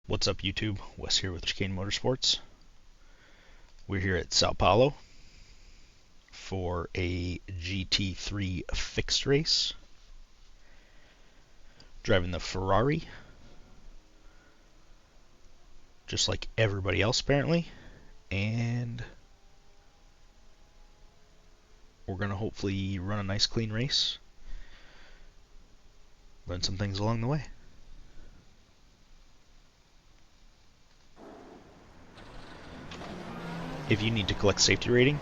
What's up, YouTube? Wes here with Chicane Motorsports. We're here at Sao Paulo for a GT3 fixed race. Driving the Ferrari, just like everybody else apparently. And we're going to hopefully run a nice clean race. Learn some things along the way. If you need to collect safety rating,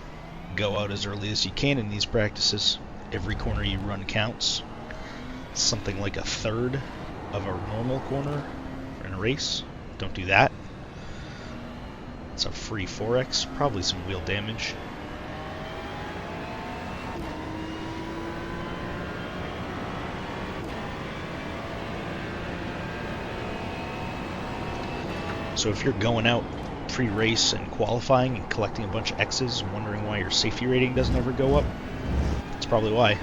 go out as early as you can in these practices. Every corner you run counts. Something like a third of a normal corner in a race. Don't do that. It's a free 4X, probably some wheel damage. So if you're going out pre-race and qualifying and collecting a bunch of X's and wondering why your safety rating doesn't ever go up, that's probably why.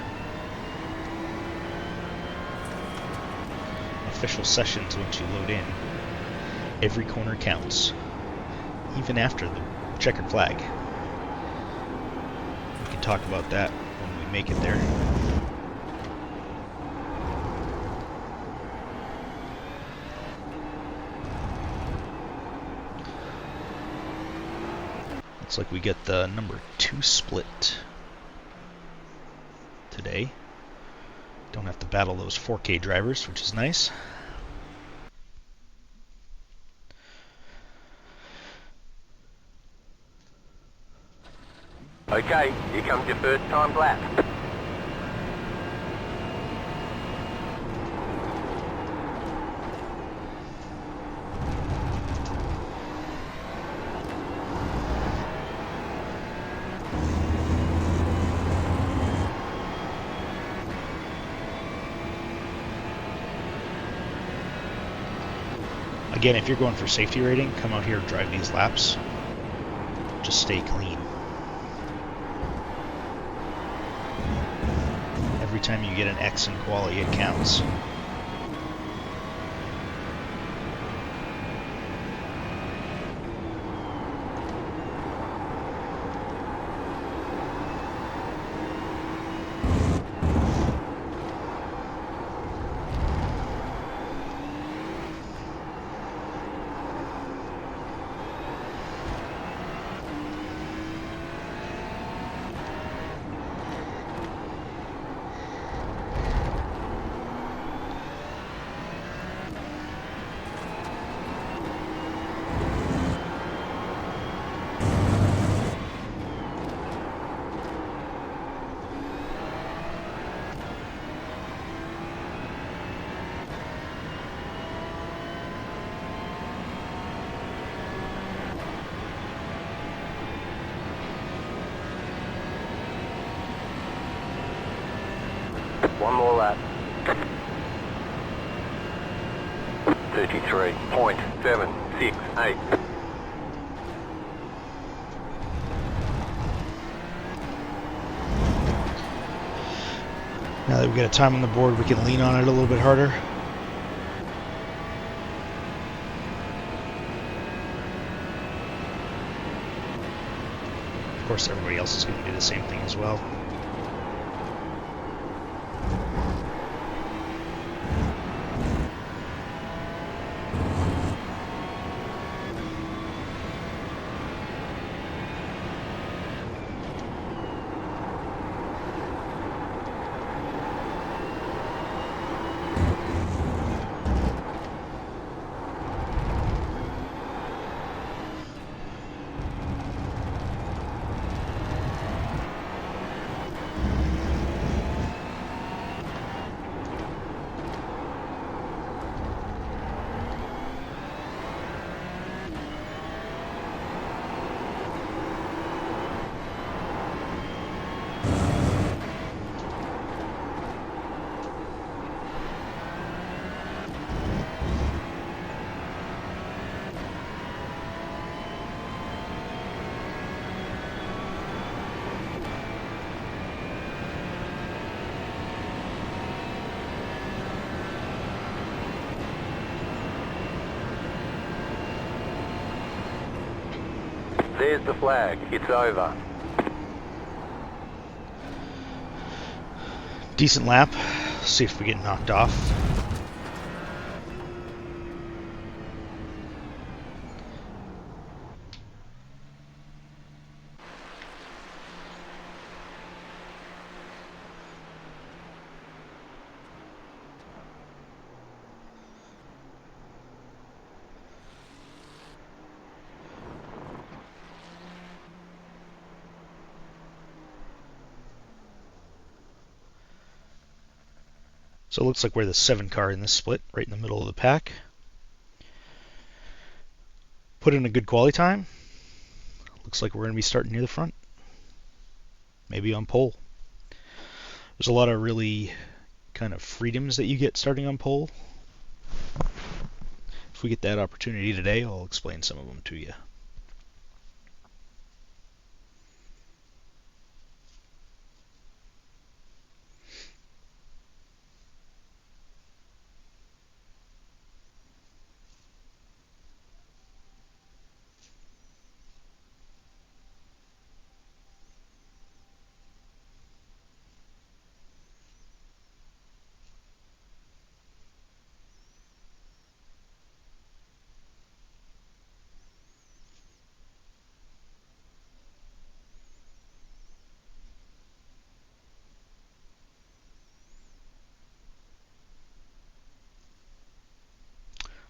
Official sessions, once you load in, every corner counts, even after the checkered flag. We can talk about that when we make it there. Looks like we get the number 2 split today. Don't have to battle those 4K drivers, which is nice. Okay, here comes your first time lap. Again, if you're going for safety rating, come out here and drive these laps. Just stay clean. Every time you get an X in quality, it counts. One more lap. 33.768. Now that we've got a time on the board, we can lean on it a little bit harder. Of course, everybody else is going to do the same thing as well. There's the flag. It's over. Decent lap. See if we get knocked off. So it looks like we're the 7 car in this split, right in the middle of the pack. Put in a good quali time. Looks like we're going to be starting near the front. Maybe on pole. There's a lot of really kind of freedoms that you get starting on pole. If we get that opportunity today, I'll explain some of them to you.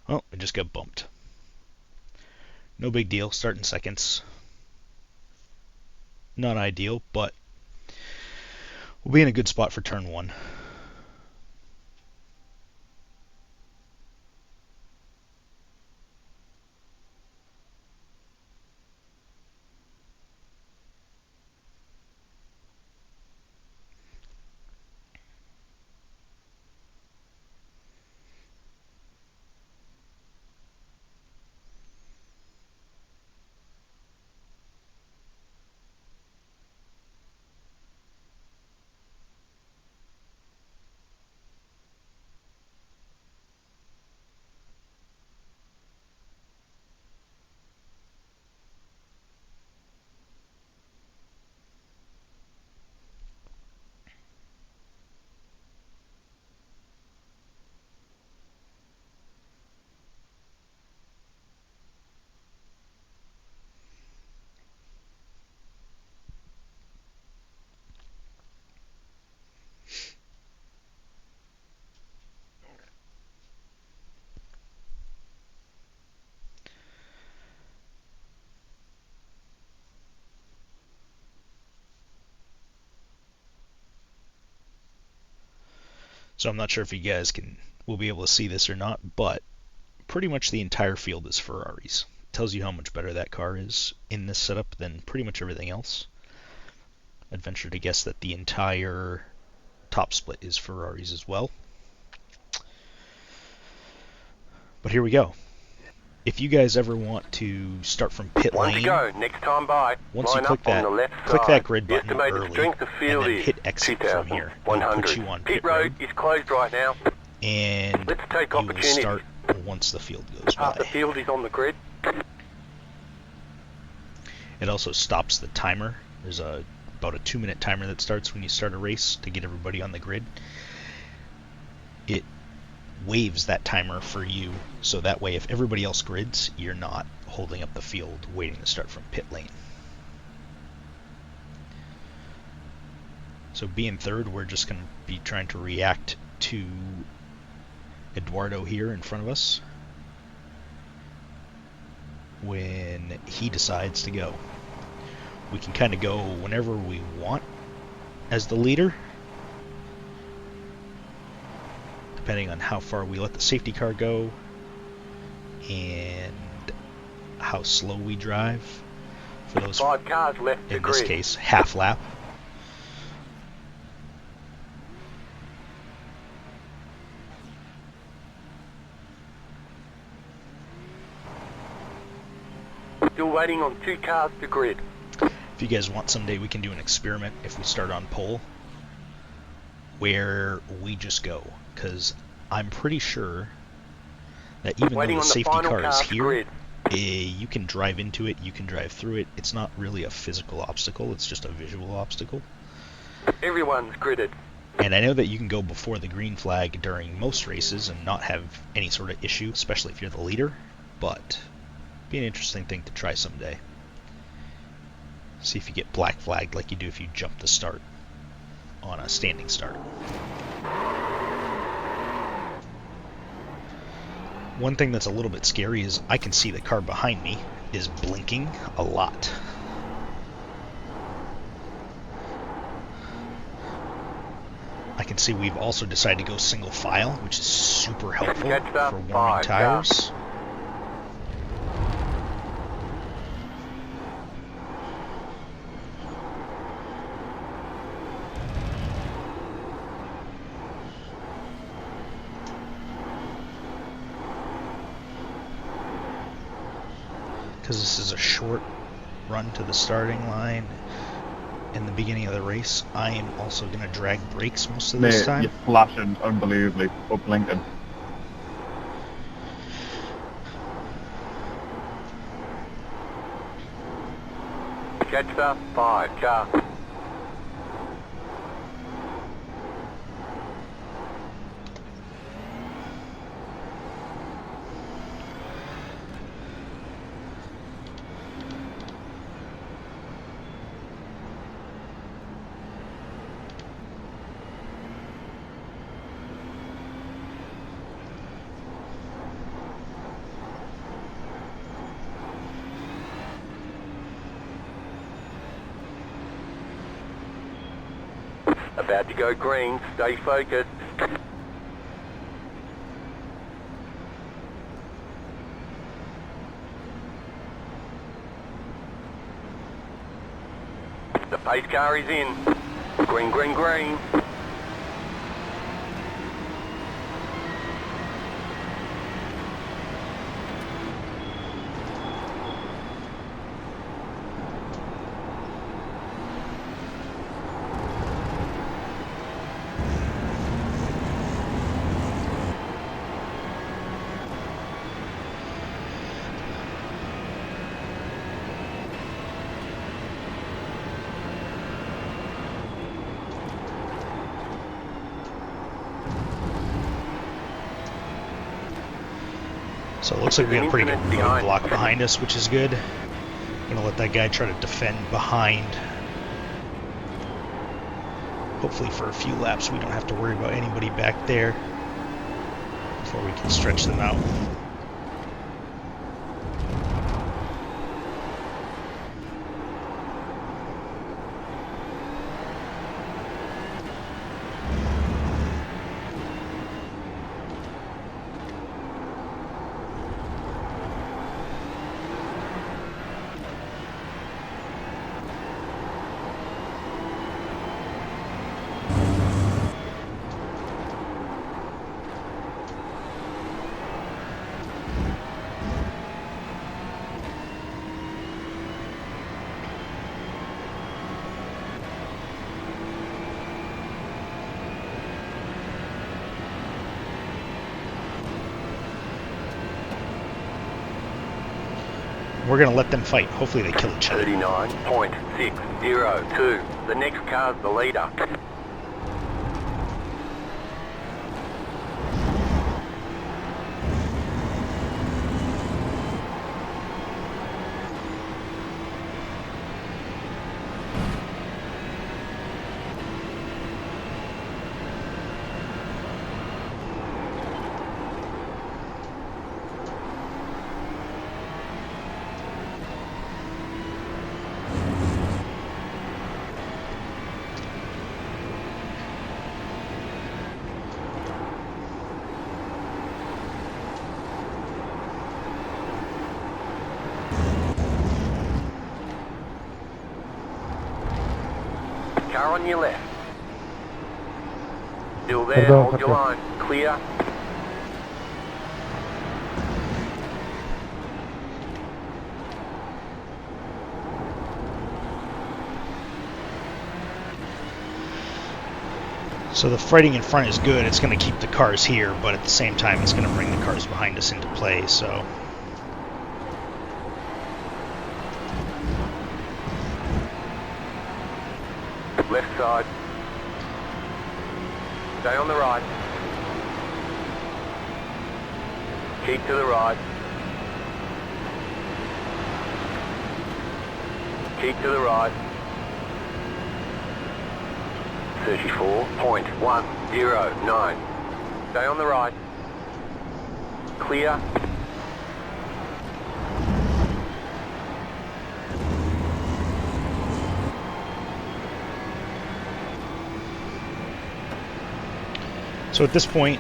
Well, I just got bumped. No big deal, starting seconds. Not ideal, but we'll be in a good spot for turn 1. So I'm not sure if you guys will be able to see this or not, but pretty much the entire field is Ferraris. It tells you how much better that car is in this setup than pretty much everything else. I'd venture to guess that the entire top split is Ferraris as well. But here we go. If you guys ever want to start from pit One to lane, go. Next time by. once you Line click up on the left that side. grid The button estimated early, strength of and field then is hit exit from here, it'll put 2,100. you on Pit road is closed right now. and Let's take you will opportunity. start once the field goes Half the by. field is on the grid. It also stops the timer. There's about a 2-minute timer that starts when you start a race to get everybody on the grid. It waves that timer for you, so that way if everybody else grids, you're not holding up the field waiting to start from pit lane. So being third, we're just going to be trying to react to Eduardo here in front of us when he decides to go. We can kind of go whenever we want as the leader, depending on how far we let the safety car go and how slow we drive for those 5 cars left to in this grid. case half lap. Still waiting on 2 cars to grid. If you guys want, someday we can do an experiment if we start on pole where we just go, because I'm pretty sure that even Waiting though the on the safety final car is car to here, grid. You can drive into it, you can drive through it. It's not really a physical obstacle, it's just a visual obstacle. Everyone's gridded. And I know that you can go before the green flag during most races and not have any sort of issue, especially if you're the leader, but it'd be an interesting thing to try someday. See if you get black flagged like you do if you jump the start on a standing start. One thing that's a little bit scary is I can see the car behind me is blinking a lot. I can see we've also decided to go single file, which is super helpful for warming tires. Because this is a short run to the starting line in the beginning of the race, I am also going to drag brakes most of this time. You're flashing unbelievably, up blinking. Catch the 5 car. About to go green, stay focused. The pace car is in. Green, green, green. So it looks like we got a pretty good roadblock behind us, which is good. I'm going to let that guy try to defend behind. Hopefully for a few laps we don't have to worry about anybody back there before we can stretch them out. We're going to let them fight. Hopefully they kill each other. 39.602. The next car's the leader. Car on your left. Still there, hold your line. Clear. So the fighting in front is good. It's going to keep the cars here, but at the same time it's going to bring the cars behind us into play, so Left side. Stay on the right. Keep to the right. Keep to the right. 34.109. Stay on the right. Clear. So at this point,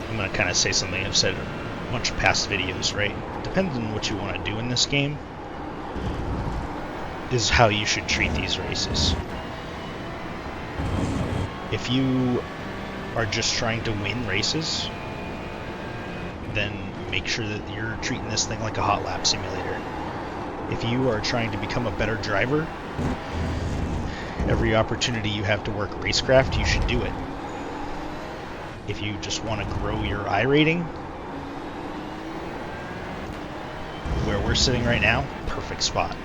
I'm going to kind of say something I've said in a bunch of past videos, right? Depends on what you want to do in this game, is how you should treat these races. If you are just trying to win races, then make sure that you're treating this thing like a hot lap simulator. If you are trying to become a better driver, every opportunity you have to work Racecraft, you should do it. If you just want to grow your iRating, where we're sitting right now, perfect spot.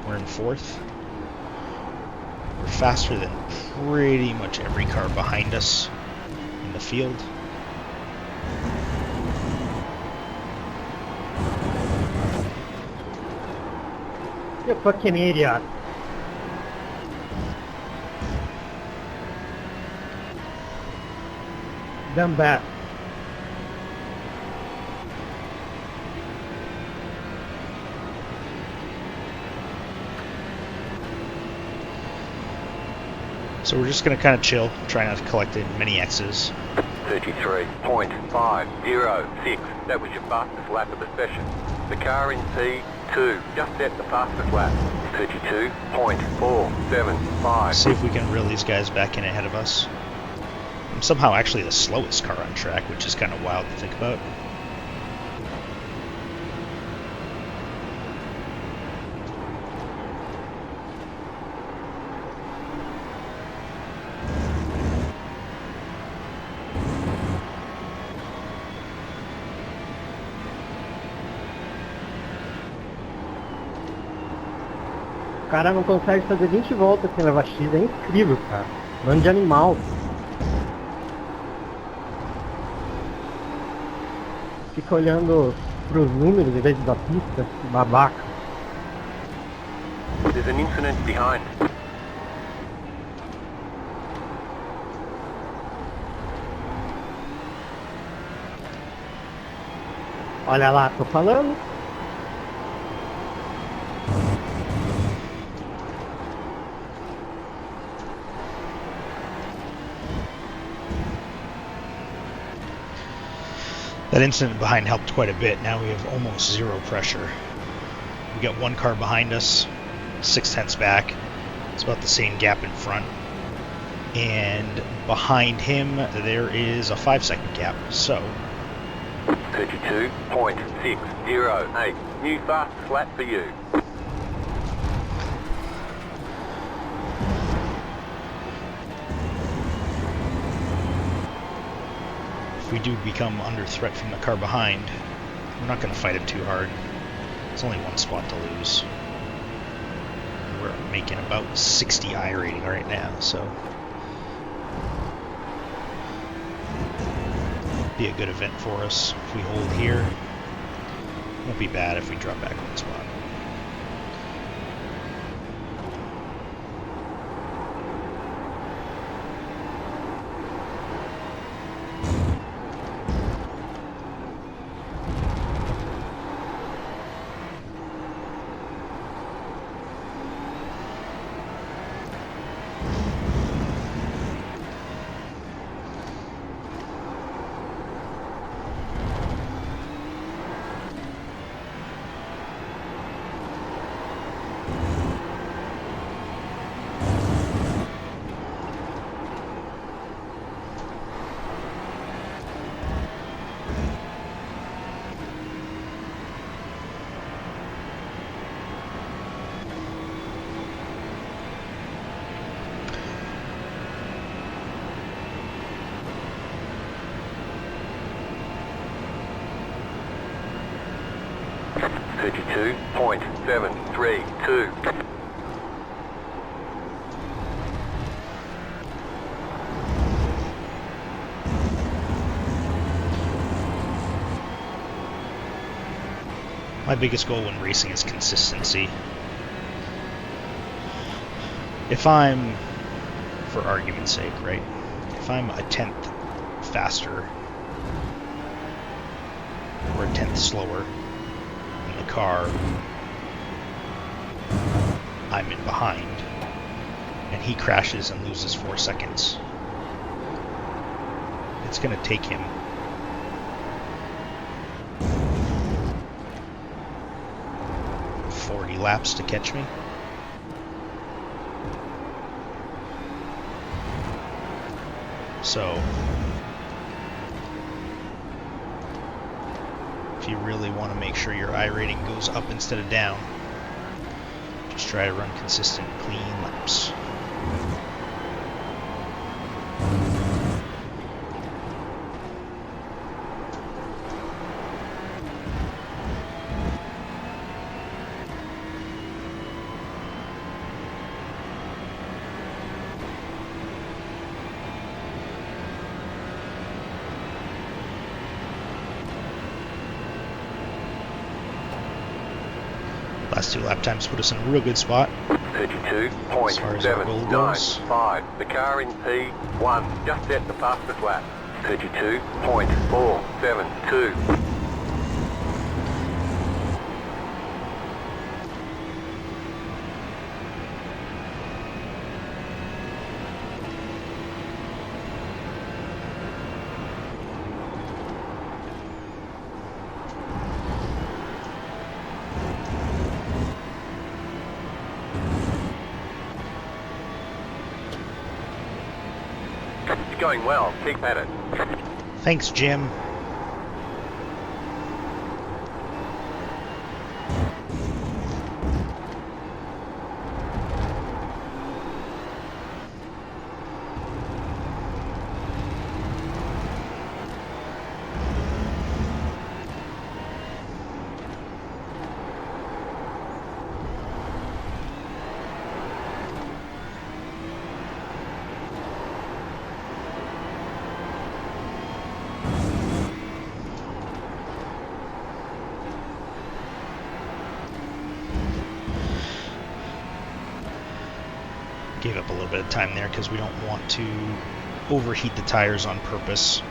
We're in 4th. We're faster than pretty much every car behind us in the field. You fucking idiot. Dumb bat. So we're just going to kind of chill, try not to collect in many X's. 33.506. That was your fastest lap of the session. The car in P2 just set the fastest lap. 32.475. See if we can reel these guys back in ahead of us. I'm somehow actually the slowest car on track, which is kind of wild to think about. O cara não consegue fazer 20 voltas sem levar X, é incrível, cara. Bando de animal. Fica olhando pros números em vez da pista, babaca. There's an incident behind. Olha lá, tô falando. That incident behind helped quite a bit. Now we have almost zero pressure. We got one car behind us, 0.6 back. It's about the same gap in front. And behind him, there is a 5-second gap. So 32.608. New fastest lap for you. if we do become under threat from the car behind, we're not going to fight him too hard. It's only one spot to lose. We're making about 60 iRating right now, so be a good event for us if we hold here. Won't be bad if we drop back one spot. My biggest goal when racing is consistency. If I'm, for argument's sake, right, if I'm a tenth faster or a tenth slower in the car I'm in behind, and he crashes and loses 4 seconds, it's going to take him 40 laps to catch me. So, if you really want to make sure your iRating goes up instead of down, just try to run consistent, clean laps. Last 2 lap times put us in a real good spot. 32.795. The car in P1 just set the fastest lap. 32.472. Going well, keep at it. Thanks, Jim. Gave up a little bit of time there because we don't want to overheat the tires on purpose.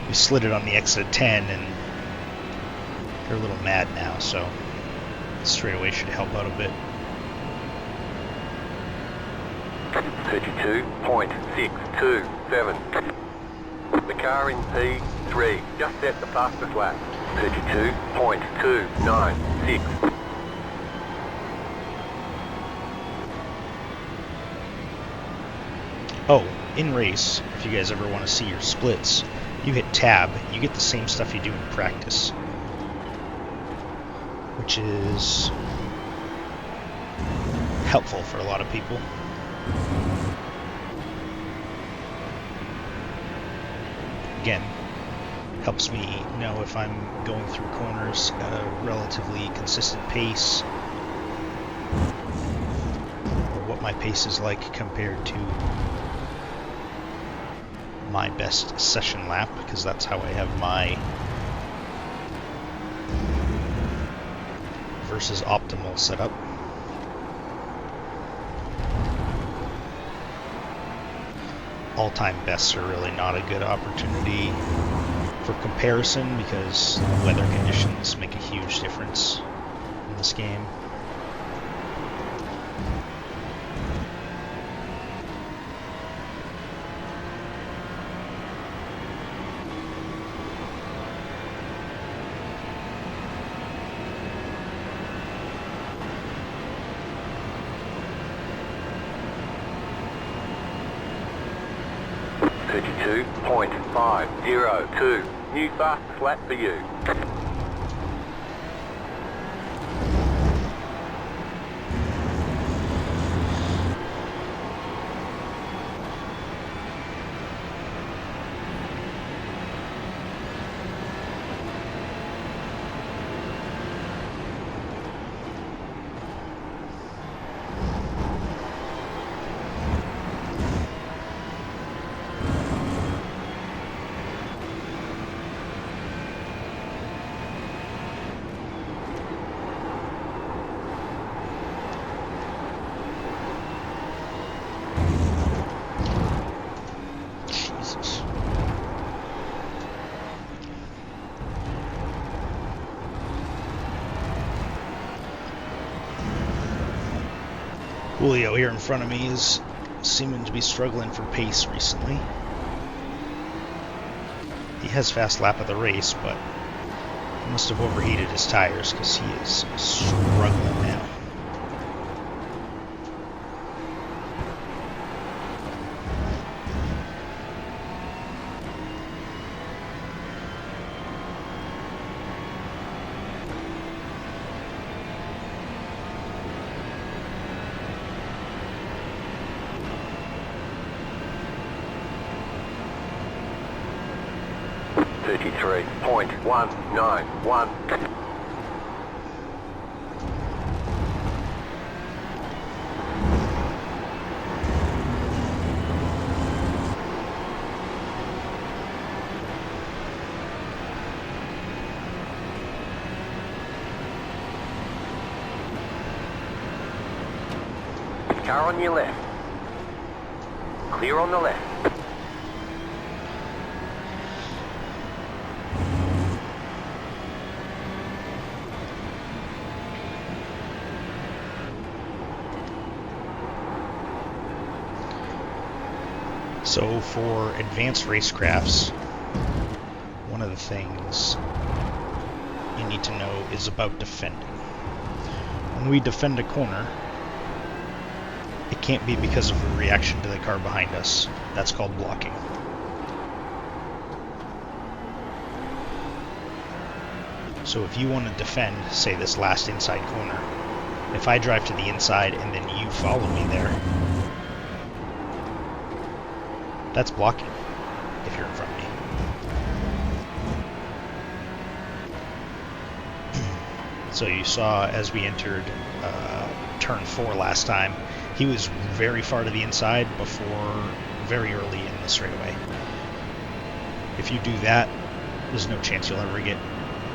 We slid it on the exit of 10 and they're a little mad now, so straightaway should help out a bit. 32.627. The car in P3 just set the fastest lap. 32.296. Oh, in race, if you guys ever want to see your splits, you hit tab, you get the same stuff you do in practice, which is helpful for a lot of people. Again, helps me know if I'm going through corners at a relatively consistent pace, or what my pace is like compared to my best session lap, because that's how I have my versus optimal setup. All-time bests are really not a good opportunity for comparison because weather conditions make a huge difference in this game. .502. New fastest lap for you. Julio here in front of me is seeming to be struggling for pace recently. He has fast lap of the race, but he must have overheated his tires because he is struggling now. .191. Car on your left. Clear on the left. So for advanced racecrafts, one of the things you need to know is about defending. When we defend a corner, it can't be because of a reaction to the car behind us. That's called blocking. So if you want to defend, say, this last inside corner, if I drive to the inside and then you follow me there, that's blocking if you're in front of me. So you saw as we entered turn 4 last time, he was very far to the inside before very early in the straightaway. If you do that, there's no chance you'll ever get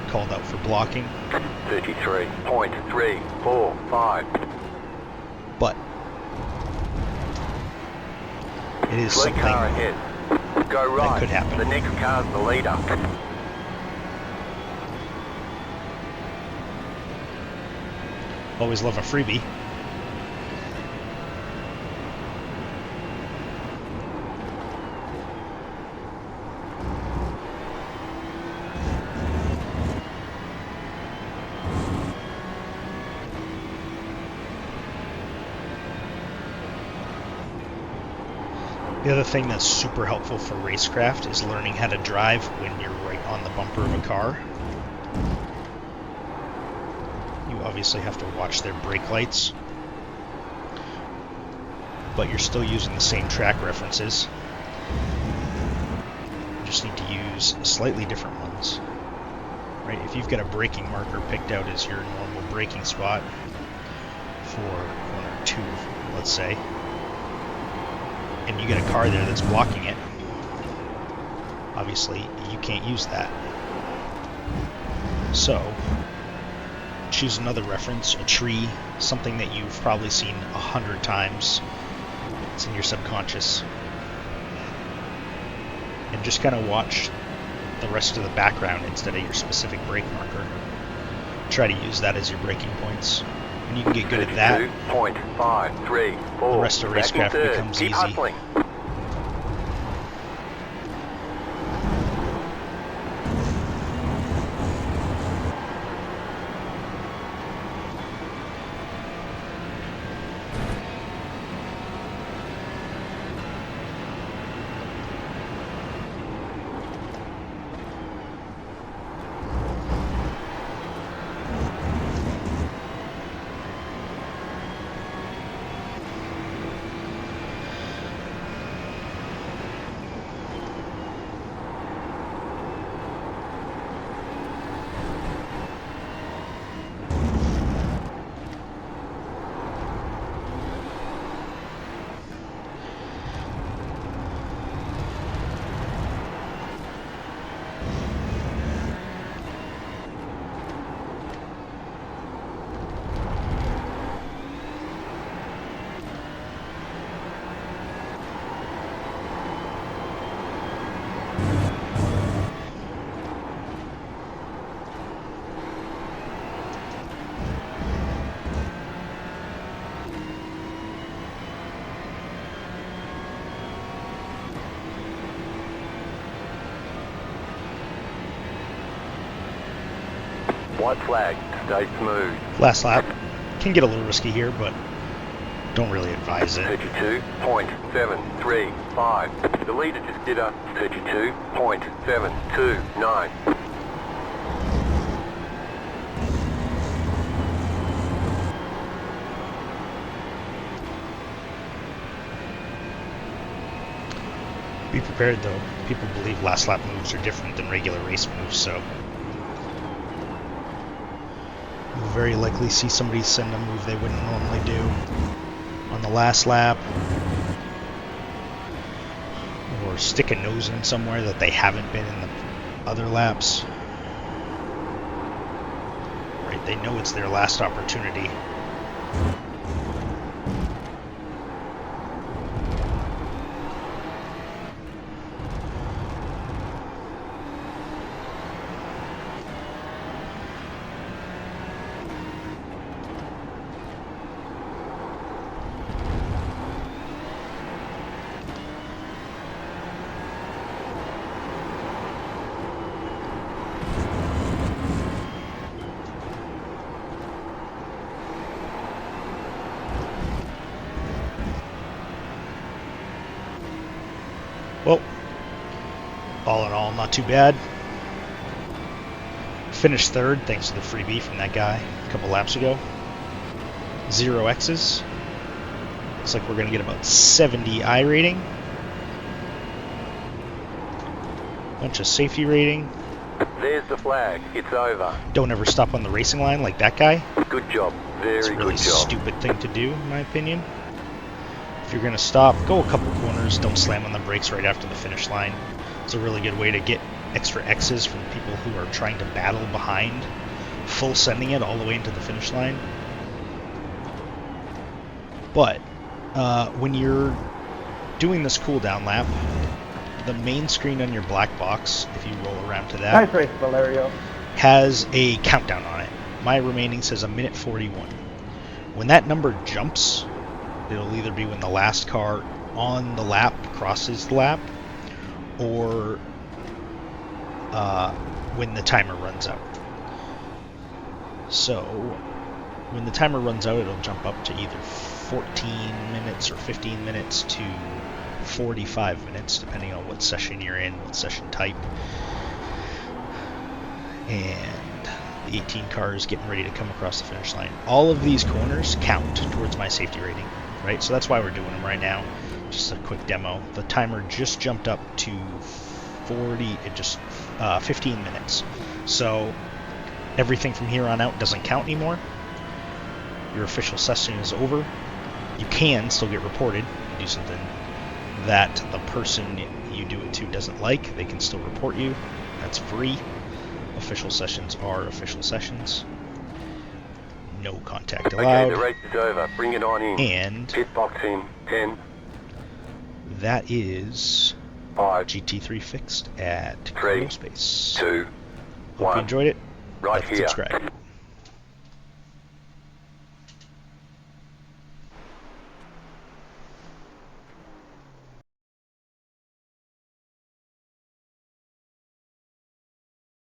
called out for blocking. 33.345. But it is Slow something car ahead. Go right. that could happen. The next car's the leader. Always love a freebie. The other thing that's super helpful for Racecraft is learning how to drive when you're right on the bumper of a car. You obviously have to watch their brake lights, but you're still using the same track references. You just need to use slightly different ones. Right? If you've got a braking marker picked out as your normal braking spot for corner 2, let's say, and you get a car there that's blocking it, obviously you can't use that. So choose another reference, a tree, something that you've probably seen 100 times. It's in your subconscious. And just kind of watch the rest of the background instead of your specific brake marker. Try to use that as your braking points. When you can get good at that, 32.534. the rest of Racecraft becomes Keep easy. hustling. White flag, stay smooth. Last lap. Can get a little risky here, but don't really advise it. 32.735. The leader just did a 32.729. Be prepared though. People believe last lap moves are different than regular race moves, so you'll very likely see somebody send a move they wouldn't normally do on the last lap, or stick a nose in somewhere that they haven't been in the other laps. Right, they know it's their last opportunity. Well, all in all, not too bad. Finished third thanks to the freebie from that guy a couple laps ago. 0 X's. Looks like we're going to get about 70 iRating. Bunch of safety rating. There's the flag. It's over. Don't ever stop on the racing line like that guy. Good job. It's a Very really good job. stupid thing to do, in my opinion. If you're going to stop, go a couple corners, don't slam on the brakes right after the finish line. It's a really good way to get extra X's from people who are trying to battle behind, full sending it all the way into the finish line. But when you're doing this cooldown lap, the main screen on your black box, if you roll around to that, Nice race, Valerio. has a countdown on it. My remaining says a minute 41. When that number jumps, it'll either be when the last car on the lap crosses the lap, or when the timer runs out. So when the timer runs out, it'll jump up to either 14 minutes or 15 minutes to 45 minutes, depending on what session you're in, what session type. And the 18 car is getting ready to come across the finish line. All of these corners count towards my safety rating, right? So that's why we're doing them right now. Just a quick demo. The timer just jumped up to 15 minutes. So everything from here on out doesn't count anymore. Your official session is over. You can still get reported. You do something that the person you do it to doesn't like, they can still report you. That's free. Official sessions are official sessions. No contact allowed. Okay, the race is over. Bring it on in. And Pit box in 10, that is 5, GT3 fixed at 3, Carlos Pace. 2, Hope 1. you enjoyed it. Right Like and here. subscribe.